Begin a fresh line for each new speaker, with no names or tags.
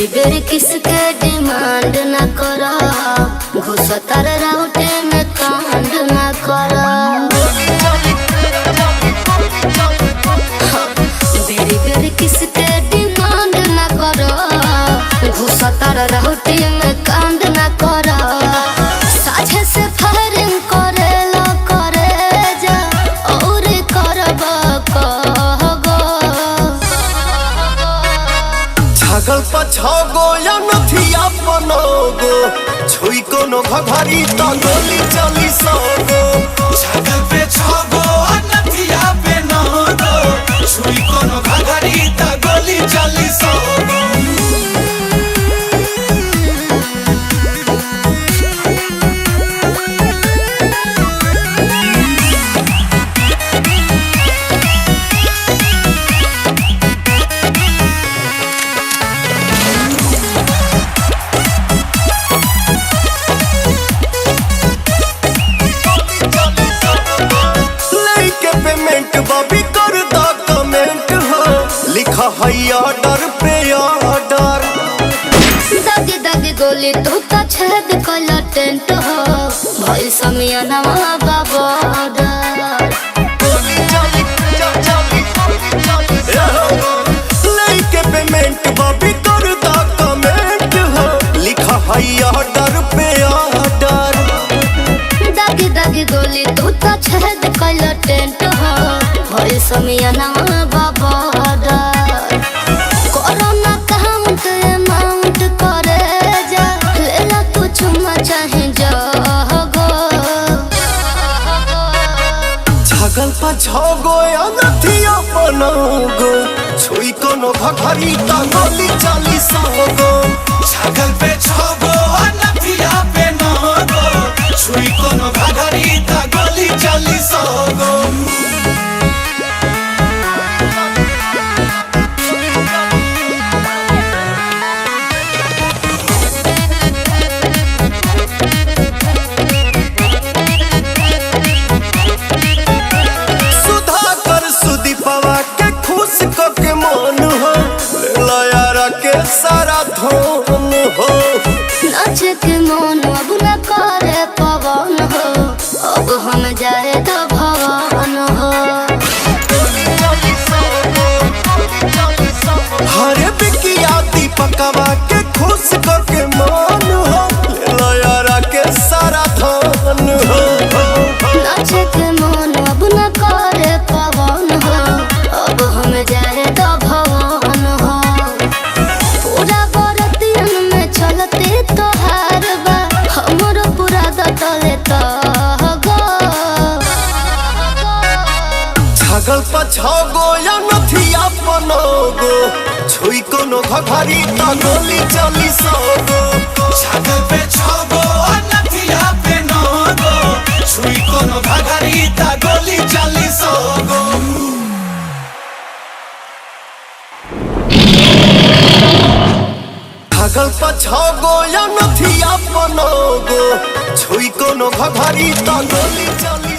बेरी बेरी किसके डिमांड न करो, घुसतर राउटे में कांड न करो। बेरी बेरी किसके डिमांड न करो, घुसतर राउटे में कांड न करो। साझे से फायरिंग करे लो करे जा और करब कहो।
छागल पछागो या नथिया बनोगो, छुई कोनो घघरी त गोली चली सोगो।
छागल पे छागो नथिया पे नगो, छुई कोनो घघरी त गोली चली सोगो।
बॉबी कर दा कमेंट हो, लिखा है ऑर्डर पे ऑर्डर।
दादी दादी गोली तू तो छेद कला टेंट हो, भाई समियाना बाबा
लेके पेमेंट बॉबी कर दा कमेंट हो, लिखा है ऑर्डर पे ऑर्डर।
दादी दादी गोली तू तो छेद कला टेंट हो, भाई समियाना बाबा कोरोना काउंट अमाउंट करे जा, लेला तू चुमा चाहे जागो।
छागल पछागो या नथिया बनोगो, छुई कोनो घघरी त गोली चली सोगो।
छागल पे छागो नथिया पे नगो, छुई कोनो घघरी त गोली चली सोगो।
के मन हो लयारा के सारा धन हो।
नाच के मन अब न करे पवन हो, अब हम जाए तो भवन हो।
हरे बिकिया दीपकवा के खुश के मन हो लयारा के सारा धन हो।
नाच के मन अब न करे पवन हो, अब हम जाए तो भवन हो। पूरा बरतियन में चलते तोहार बा, हमर पूरा दतले तो गो।
छागल पछागो या नथिया बनोगो, छुई कोनो घघरी त गोली चली सोगो।
छागल पे छागो नथिया पे नगो, छुई कोनो घघरी त गोली चली सोगो।
छागल पछागो या नथिया बनोगो, छुई कोनो घघरी त गोली चली